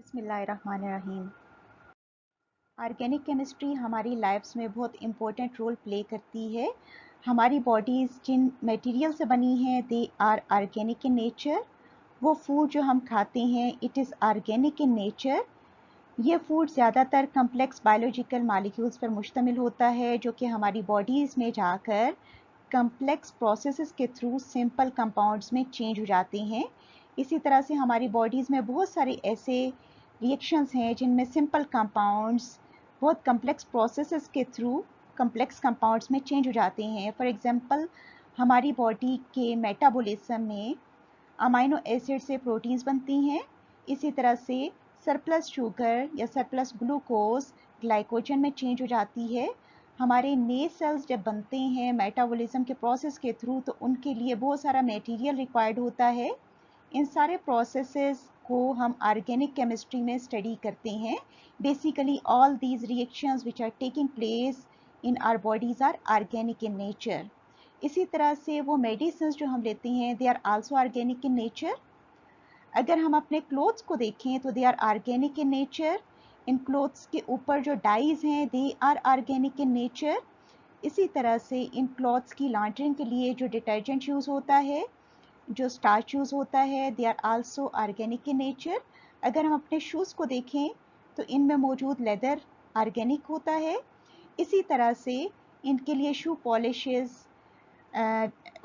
बिस्मिल्लाहिर्रहमानिर्रहीम। Organic chemistry हमारी lives में बहुत इम्पोर्टेंट रोल प्ले करती है। हमारी बॉडीज़ जिन मटेरियल से बनी हैं they are organic in nature. वो फूड जो हम खाते हैं it is organic in nature. ये फूड ज़्यादातर कम्प्लेक्स बायोलॉजिकल मॉलिक्यूल्स पर मुश्तमिल होता है जो कि हमारी बॉडीज़ में जाकर कम्प्लेक्स प्रोसेसेस के थ्रू सिंपल कंपाउंड्स में चेंज हो जाते हैं। इसी तरह से हमारी बॉडीज़ में बहुत सारे ऐसे रिएक्शंस हैं जिनमें सिंपल कंपाउंड्स बहुत कम्प्लेक्स प्रोसेसेस के थ्रू कम्प्लेक्स कंपाउंड्स में चेंज हो जाते हैं। फॉर एग्जांपल हमारी बॉडी के मेटाबॉलिज्म में अमाइनो एसिड से प्रोटीन्स बनती हैं। इसी तरह से सरप्लस शुगर या सरप्लस ग्लूकोज ग्लाइकोजन में चेंज हो जाती है। हमारे नए सेल्स जब बनते हैं मेटाबॉलिज्म के प्रोसेस के थ्रू तो उनके लिए बहुत सारा मटेरियल रिक्वायर्ड होता है। इन सारे प्रोसेसेस को हम ऑर्गेनिक केमिस्ट्री में स्टडी करते हैं। Basically all these reactions which are taking place in our bodies are organic in nature. इसी तरह से वो मेडिसिन जो हम लेते हैं they are also organic in nature. अगर हम अपने क्लोथ्स को देखें तो they are organic in nature. इन क्लोथ्स के ऊपर जो डाइज हैं they are organic in nature. इसी तरह से इन क्लॉथ्स की लॉन्ड्रिंग के लिए जो डिटर्जेंट यूज़ होता है, जो स्टार्च यूज़ होता है, they are also organic in nature. अगर हम अपने शूज़ को देखें तो इनमें मौजूद लेदर ऑर्गेनिक होता है। इसी तरह से इनके लिए शू पॉलिशेस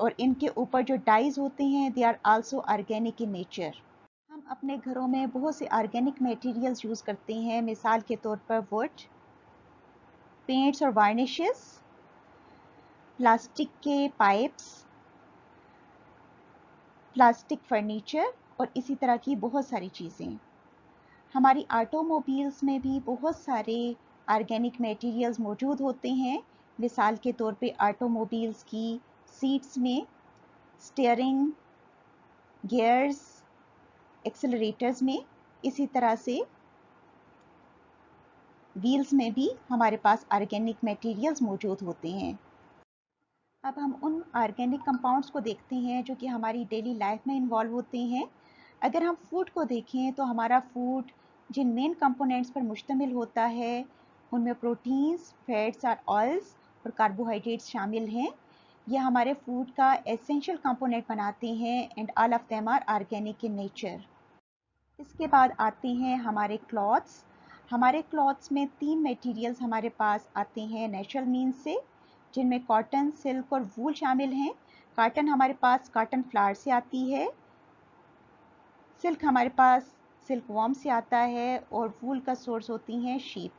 और इनके ऊपर जो डाइज होते हैं they are also organic in nature. हम अपने घरों में बहुत से ऑर्गेनिक मटेरियल्स यूज़ करते हैं। मिसाल के तौर पर वुड, पेंट्स और वार्निशेस, प्लास्टिक के पाइप्स, प्लास्टिक फर्नीचर और इसी तरह की बहुत सारी चीज़ें। हमारी ऑटोमोबाइल्स में भी बहुत सारे ऑर्गेनिक मटेरियल्स मौजूद होते हैं। मिसाल के तौर पे ऑटोमोबाइल्स की सीट्स में, स्टीयरिंग, गियर्स, एक्सेलरेटर्स में, इसी तरह से व्हील्स में भी हमारे पास ऑर्गेनिक मटेरियल्स मौजूद होते हैं। अब हम उन ऑर्गेनिक कंपाउंड्स को देखते हैं जो कि हमारी डेली लाइफ में इन्वॉल्व होते हैं। अगर हम फूड को देखें तो हमारा फूड जिन मेन कंपोनेंट्स पर मुश्तमिल होता है उनमें प्रोटीन्स, फैट्स और ऑयल्स और कार्बोहाइड्रेट्स शामिल हैं। ये हमारे फूड का एसेंशियल कंपोनेंट बनाते हैं and all of them are organic in nature. इसके बाद आते हैं हमारे क्लॉथ्स। हमारे क्लॉथ्स में 3 मटेरियल्स हमारे पास आते हैं नेचुरल मीन्स से, जिनमें कॉटन, सिल्क और वूल शामिल हैं। कॉटन हमारे पास कॉटन फ्लावर से आती है, सिल्क हमारे पास सिल्क वॉर्म से आता है और वूल का सोर्स होती हैं शीप।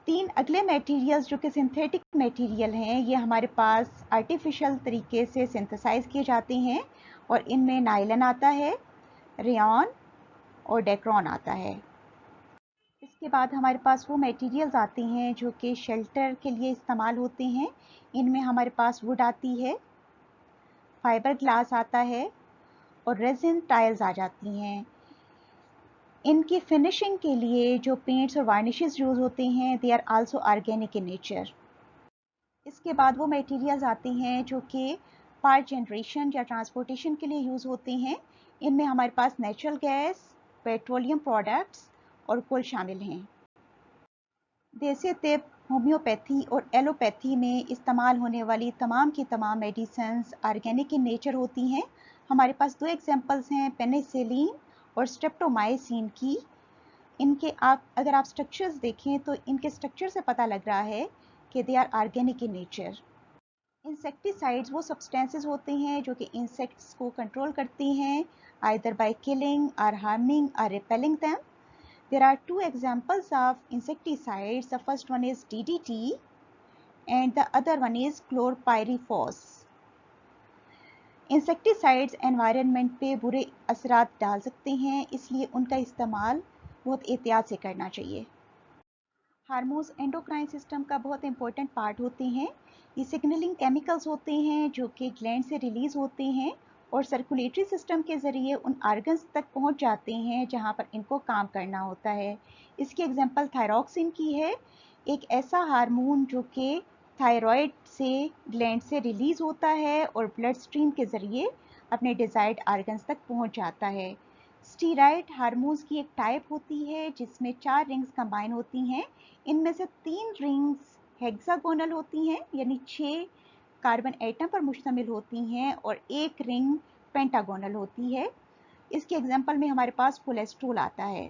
3 अगले मटेरियल्स जो कि सिंथेटिक मटेरियल हैं ये हमारे पास आर्टिफिशियल तरीके से सिंथेसाइज किए जाते हैं और इनमें नायलन आता है, रेयॉन और डेक्रॉन आता है। इसके बाद हमारे पास वो मटेरियल्स आते हैं जो कि शेल्टर के लिए इस्तेमाल होते हैं। इनमें हमारे पास वुड आती है, फाइबर ग्लास आता है और रेजिन टाइल्स आ जाती हैं। इनकी फिनिशिंग के लिए जो पेंट्स और वार्निशेस यूज़ होते हैं they are also organic in nature. इसके बाद वो मटेरियल्स आते हैं जो कि पावर जनरेशन या ट्रांसपोर्टेशन के लिए यूज़ होते हैं। इनमें हमारे पास नेचुरल गैस, पेट्रोलियम प्रोडक्ट्स और कोल शामिल हैं। देसी तिब, होम्योपैथी और एलोपैथी में इस्तेमाल होने वाली तमाम की तमाम मेडिसिन्स ऑर्गेनिक इन नेचर होती हैं। हमारे पास 2 एग्जांपल्स हैं पेनिसिलिन और स्ट्रेप्टोमाइसिन की। इनके अगर आप स्ट्रक्चर्स देखें तो इनके स्ट्रक्चर से पता लग रहा है कि they are organic in nature. Insecticides वो सब्सटेंसेस होते हैं जो कि इंसेक्ट्स को कंट्रोल करती हैं आइदर बाय किलिंग और हार्मिंग और repelling them. There are 2 examples of insecticides. The first one is DDT and the other one is chlorpyrifos. Insecticides environment पे बुरे असरात डाल सकते हैं, इसलिए उनका इस्तेमाल बहुत एहतियात से करना चाहिए। हार्मोन्स एंडोक्राइन सिस्टम का बहुत इंपॉर्टेंट पार्ट होते हैं। ये सिग्नलिंग केमिकल्स होते हैं जो कि ग्लैंड से रिलीज होते हैं और सर्कुलेटरी सिस्टम के ज़रिए उन आर्गन्स तक पहुंच जाते हैं जहां पर इनको काम करना होता है। इसकी एग्जांपल थायरॉक्सिन की है, एक ऐसा हार्मोन जो कि थायराइड से ग्लैंड से रिलीज होता है और ब्लड स्ट्रीम के ज़रिए अपने डिज़ायर्ड आर्गन्स तक पहुंच जाता है। स्टीरॉयड हार्मोन्स की एक टाइप होती है जिसमें 4 रिंग्स कंबाइन होती हैं। इनमें से 3 रिंग्स हेक्सागोनल होती हैं, यानी 6 कार्बन एटम पर मुश्तमिल होती हैं, और एक रिंग पेंटागोनल होती है। इसके एग्जाम्पल में हमारे पास कोलेस्ट्रॉल आता है।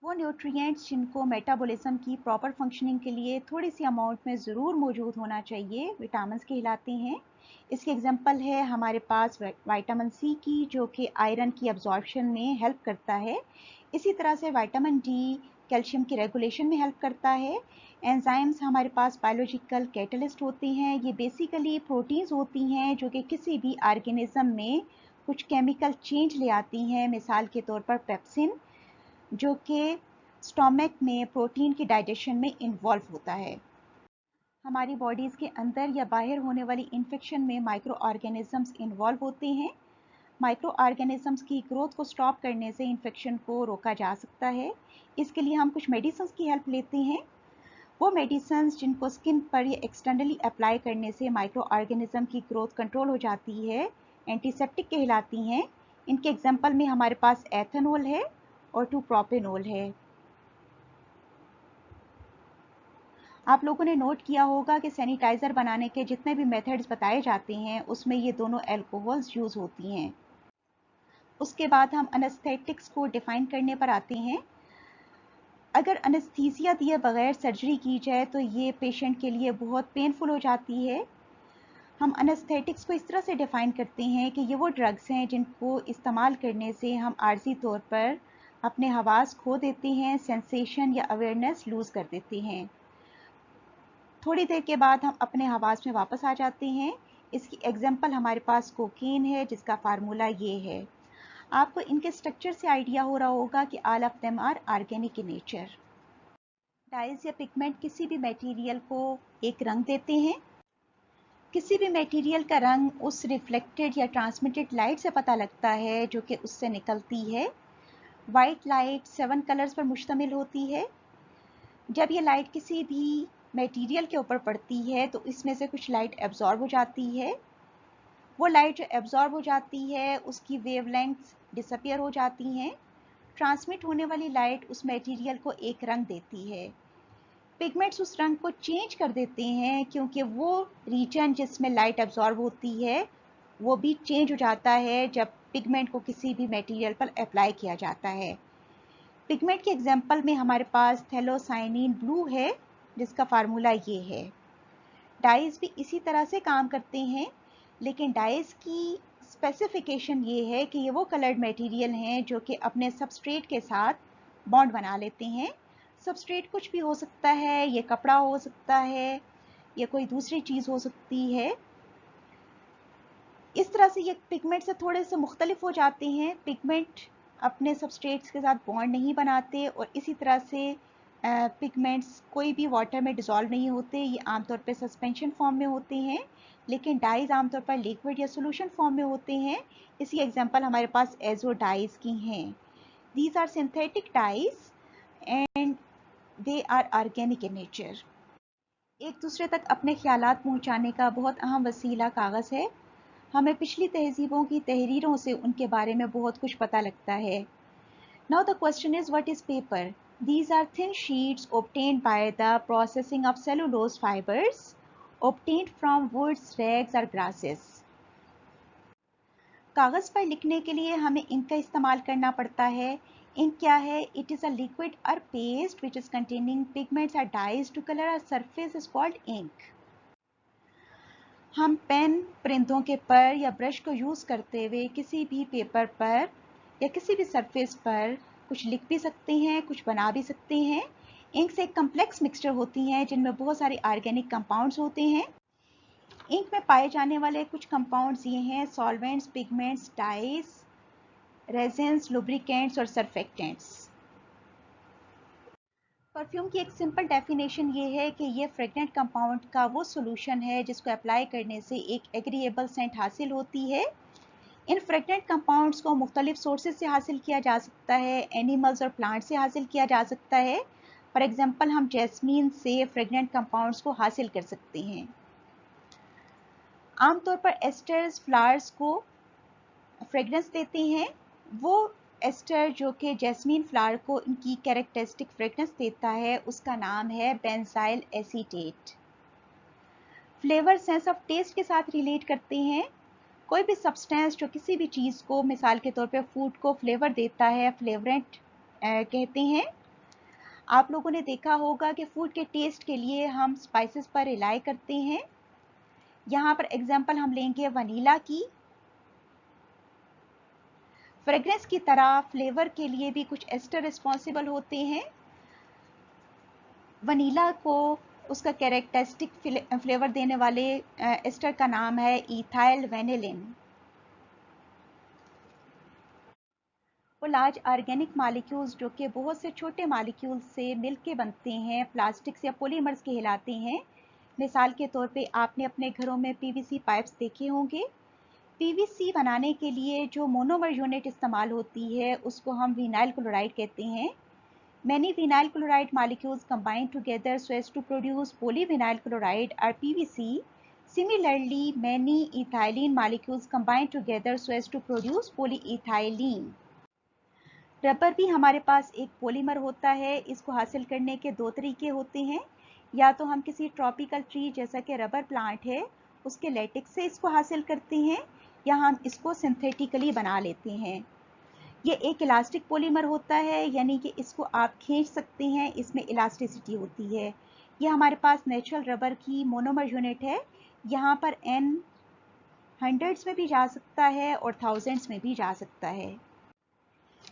वो न्यूट्रिएंट्स जिनको मेटाबॉलिज्म की प्रॉपर फंक्शनिंग के लिए थोड़ी सी अमाउंट में ज़रूर मौजूद होना चाहिए, विटामिन कहलाते हैं। इसके एग्जांपल है हमारे पास विटामिन सी की, जो कि आयरन की अब्जॉर्प्शन में हेल्प करता है। इसी तरह से विटामिन डी कैल्शियम की रेगुलेशन में हेल्प करता है। एंजाइम्स हमारे पास बायोलॉजिकल कैटलिस्ट होते हैं। ये बेसिकली प्रोटीन्स होती हैं जो कि किसी भी ऑर्गेनिज्म में कुछ केमिकल चेंज ले आती हैं। मिसाल के तौर पर पेप्सिन, जो कि स्टोमक में प्रोटीन की डाइजेशन में इन्वॉल्व होता है। हमारी बॉडीज़ के अंदर या बाहर होने वाली इन्फेक्शन में माइक्रो ऑर्गेनिजम्स इन्वॉल्व होते हैं। माइक्रो ऑर्गेनिजम्स की ग्रोथ को स्टॉप करने से इन्फेक्शन को रोका जा सकता है। इसके लिए हम कुछ मेडिसिन की हेल्प लेते हैं। वो मेडिसिन जिनको स्किन पर या एक्सटर्नली अप्लाई करने से माइक्रो ऑर्गेनिज्म की ग्रोथ कंट्रोल हो जाती है, एंटीसेप्टिक कहलाती हैं। इनके एग्जांपल में हमारे पास एथेनॉल है और 2-प्रोपेनॉल है। आप लोगों ने नोट किया होगा कि सैनिटाइज़र बनाने के जितने भी मेथड्स बताए जाते हैं उसमें ये दोनों एल्कोहल्स यूज़ होती हैं। उसके बाद हम एनेस्थेटिक्स को डिफ़ाइन करने पर आते हैं। अगर एनेस्थीसिया दिए बगैर सर्जरी की जाए तो ये पेशेंट के लिए बहुत पेनफुल हो जाती है। हम एनेस्थेटिक्स को इस तरह से डिफ़ाइन करते हैं कि ये वो ड्रग्स हैं जिनको इस्तेमाल करने से हम आर्जी तौर पर अपने हवास खो देते हैं, सेंसेशन या अवेयरनेस लूज़ कर देते हैं। थोड़ी देर के बाद हम अपने हवास में वापस आ जाते हैं। इसकी एग्जांपल हमारे पास कोकीन है, जिसका फार्मूला ये है। आपको इनके स्ट्रक्चर से आइडिया हो रहा होगा कि all of them are organic in nature. Dyes या पिगमेंट किसी भी मटेरियल को एक रंग देते हैं। किसी भी मटेरियल का रंग उस रिफ्लेक्टेड या ट्रांसमिटेड लाइट से पता लगता है जो कि उससे निकलती है। वाइट लाइट 7 कलर्स पर मुश्तमिल होती है। जब ये लाइट किसी भी मटेरियल के ऊपर पड़ती है तो इसमें से कुछ लाइट एब्जॉर्ब हो जाती है। वो लाइट जो एब्जॉर्ब हो जाती है उसकी वेवलेंथ्स डिसअपियर हो जाती हैं। ट्रांसमिट होने वाली लाइट उस मटेरियल को एक रंग देती है। पिगमेंट्स उस रंग को चेंज कर देते हैं क्योंकि वो रीजन जिसमें लाइट एब्जॉर्ब होती है वो भी चेंज हो जाता है जब पिगमेंट को किसी भी मटेरियल पर अप्लाई किया जाता है। पिगमेंट के एग्जांपल में हमारे पास थैलोसाइनिन ब्लू है, जिसका फार्मूला ये है। डाइज भी इसी तरह से काम करते हैं, लेकिन डाइज की स्पेसिफिकेशन ये है कि ये वो कलर्ड मटेरियल हैं जो कि अपने सबस्ट्रेट के साथ बॉन्ड बना लेते हैं। सबस्ट्रेट कुछ भी हो सकता है, ये कपड़ा हो सकता है या कोई दूसरी चीज़ हो सकती है। इस तरह से ये पिगमेंट से थोड़े से मुख्तलिफ हो जाते हैं। पिगमेंट अपने सबस्ट्रेट्स के साथ बॉन्ड नहीं बनाते और इसी तरह से पिगमेंट्स कोई भी वाटर में डिज़ोल्व नहीं होते। ये आमतौर पर सस्पेंशन फॉर्म में होते हैं, लेकिन डाइज आमतौर पर लिक्विड या सोल्यूशन फॉर्म में होते हैं। इसी एग्जांपल हमारे पास एजो डाइज की हैं। These are synthetic dyes and they are organic in nature. एक दूसरे तक अपने ख्यालात पहुंचाने का बहुत अहम वसीला कागज़ है। हमें पिछली तहजीबों की तहरीरों से उनके बारे में बहुत कुछ पता लगता है। Now the question is, what is paper? These are thin sheets obtained by the processing of cellulose fibers obtained from woods, rags or grasses. कागज़ पर लिखने के लिए हमें इंक का इस्तेमाल करना पड़ता है। इंक क्या है? It is a liquid or paste which is containing pigments or dyes to color a surface is called ink. हम पेन, परिंदों के पर या ब्रश को यूज़ करते हुए किसी भी पेपर पर या किसी भी सरफेस पर कुछ लिख भी सकते हैं, कुछ बना भी सकते हैं। इंक्स एक कम्प्लेक्स मिक्सचर होती हैं जिनमें बहुत सारे ऑर्गेनिक कंपाउंड्स होते हैं। इंक में पाए जाने वाले कुछ कंपाउंड्स ये हैं: solvents, pigments, dyes, resins, lubricants और सर्फेक्टेंट्स। परफ्यूम की एक सिंपल डेफिनेशन ये है कि ये फ्रेगनेंट कंपाउंड का वो सॉल्यूशन है जिसको अप्लाई करने से एक एग्रीएबल सेंट हासिल होती है। इन फ्रेगनेंट कंपाउंड्स को मुख्तलिफ सोर्सेज से हासिल किया जा सकता है। एनिमल्स और प्लांट से हासिल किया जा सकता है। फॉर एग्जांपल हम जैस्मीन से फ्रेगनेंट कंपाउंड्स को हासिल कर सकते हैं। आमतौर पर एस्टर्स फ्लावर्स को फ्रेगनेंस देते हैं। वो एस्टर जो कि जैस्मीन फ्लावर को इनकी कैरेक्टरिस्टिक फ्रेगनेंस देता है, उसका नाम है benzyl acetate. Flavour sense of taste के साथ रिलेट करते हैं। कोई भी सब्सटेंस जो किसी भी चीज़ को, मिसाल के तौर पे फूड को फ्लेवर देता है, फ्लेवरेंट कहते हैं। आप लोगों ने देखा होगा कि फूड के टेस्ट के लिए हम स्पाइसेस पर रिलाई करते हैं। यहाँ पर एग्जांपल हम लेंगे वनीला की। फ्रेग्रेंस की तरह फ्लेवर के लिए भी कुछ एस्टर रिस्पॉन्सिबल होते हैं। वनीला को उसका कैरेक्टरिस्टिक फ्लेवर देने वाले एस्टर का नाम है इथाइल वेनिलिन। वो लार्ज ऑर्गेनिक मॉलिक्यूल्स जो कि बहुत से छोटे मॉलिक्यूल्स से मिलके बनते हैं, प्लास्टिक्स या पॉलीमर्स कहलाते हैं। मिसाल के तौर पे आपने अपने घरों में पीवीसी पाइप्स देखे होंगे। पीवीसी बनाने के लिए जो मोनोमर यूनिट इस्तेमाल होती है उसको हम विनाइल क्लोराइड कहते हैं। Many vinyl chloride molecules combine together so as to produce polyvinyl chloride और PVC. Similarly, many ethylene molecules combine together so as to produce polyethylene. Rubber भी हमारे पास एक पॉलीमर होता है। इसको हासिल करने के दो तरीके होते हैं। या तो हम किसी ट्रॉपिकल ट्री जैसा कि रबर प्लांट है उसके लेटेक्स से इसको हासिल करते हैं, या हम इसको सिंथेटिकली बना लेते हैं। ये एक इलास्टिक पॉलीमर होता है, यानी कि इसको आप खींच सकते हैं, इसमें इलास्टिसिटी होती है। ये हमारे पास नेचुरल रबर की मोनोमर यूनिट है। यहाँ पर n हंड्रेड्स में भी जा सकता है और थाउजेंड्स में भी जा सकता है।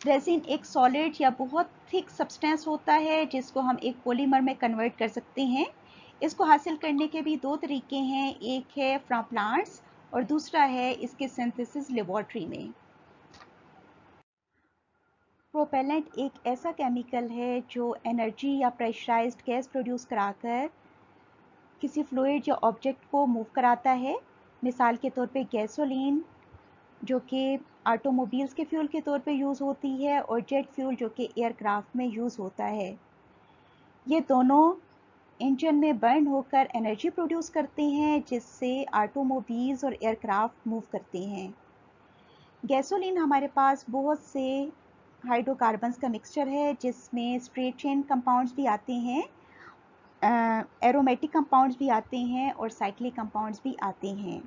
रेजिन एक सॉलिड या बहुत थिक सब्सटेंस होता है जिसको हम एक पॉलीमर में कन्वर्ट कर सकते हैं। इसको हासिल करने के भी दो तरीके हैं, एक है फ्रॉम प्लांट्स और दूसरा है इसके सिंथेसिस लेबोरेटरी में। प्रोपेलेंट एक ऐसा केमिकल है जो एनर्जी या प्रेशराइज्ड गैस प्रोड्यूस कराकर किसी फ्लूइड या ऑब्जेक्ट को मूव कराता है। मिसाल के तौर पे गैसोलीन जो कि ऑटोमोबाइल्स के फ्यूल के तौर पे यूज़ होती है, और जेट फ्यूल जो कि एयरक्राफ्ट में यूज़ होता है। ये दोनों इंजन में बर्न होकर एनर्जी प्रोड्यूस करते हैं जिससे ऑटोमोबाइल्स और एयरक्राफ्ट मूव करते हैं। गैसोलीन हमारे पास बहुत से हाइड्रोकार्बन्स का मिक्सचर है जिसमें स्ट्रेट चेन कंपाउंड्स भी आते हैं, एरोमेटिक कंपाउंड्स भी आते हैं और साइक्लिक कंपाउंड्स भी आते हैं।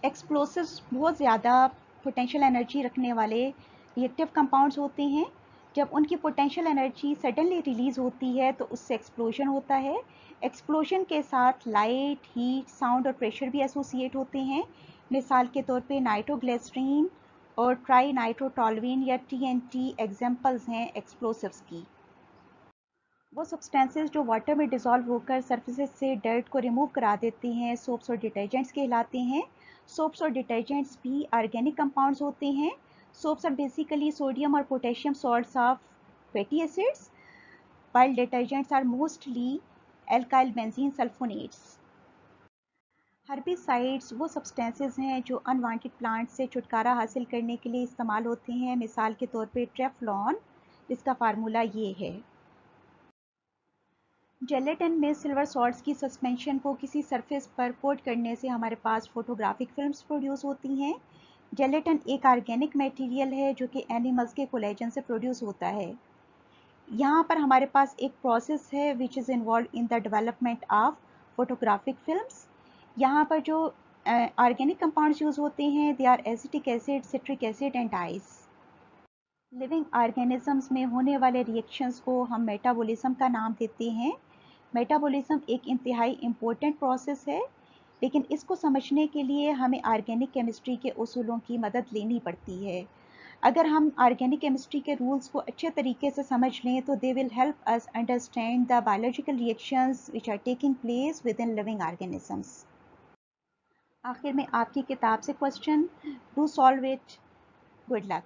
एक्सप्लोसिव्स बहुत ज़्यादा पोटेंशियल एनर्जी रखने वाले रिएक्टिव कंपाउंड्स होते हैं। जब उनकी पोटेंशियल एनर्जी सडनली रिलीज़ होती है तो उससे एक्सप्लोजन होता है। एक्सप्लोजन के साथ लाइट, हीट, साउंड और प्रेशर भी एसोसिएट होते हैं। मिसाल के तौर पे नाइट्रोग्लिसरीन और ट्राई नाइट्रोटोलुएन या TNT एग्जाम्पल्स हैं एक्सप्लोसिव्स की। वो सब्सटेंसेस जो वाटर में डिज़ोल्व होकर सरफेसेस से डर्ट को रिमूव करा देते हैं, सोप्स और डिटर्जेंट्स कहलाते हैं। सोप्स और डिटर्जेंट्स भी ऑर्गेनिक कंपाउंड्स होते हैं। सोप्स आर बेसिकली सोडियम और potassium salts of fatty acids, while detergents are mostly alkyl benzene sulfonates. Herbicides वो सब्सटेंसेस हैं जो अनवांटेड प्लांट से छुटकारा हासिल करने के लिए इस्तेमाल होते हैं। मिसाल के तौर पे ट्रेफ्लॉन, जिसका फार्मूला ये है। जेलेटिन में सिल्वर सॉल्ट्स की सस्पेंशन को किसी सरफेस पर कोट करने से हमारे पास फोटोग्राफिक फिल्म्स प्रोड्यूस होती हैं। जेलेटिन एक ऑर्गेनिक मटेरियल है जो कि एनिमल्स के कोलेजन से प्रोड्यूस होता है। यहाँ पर हमारे पास एक प्रोसेस है which is involve in the development of photographic films. यहाँ पर जो ऑर्गेनिक कंपाउंड्स यूज़ होते हैं they are acetic acid, citric acid and dyes. Living organisms में होने वाले रिएक्शंस को हम मेटाबॉलिज्म का नाम देते हैं। मेटाबॉलिज्म एक इंतहाई इम्पोर्टेंट प्रोसेस है, लेकिन इसको समझने के लिए हमें ऑर्गेनिक केमिस्ट्री के उसूलों की मदद लेनी पड़ती है। अगर हम ऑर्गेनिक केमिस्ट्री के रूल्स को अच्छे तरीके से समझ लें तो they will help us understand the biological reactions which are taking place within living organisms. आखिर में आपकी किताब से question, do solve it. Good luck.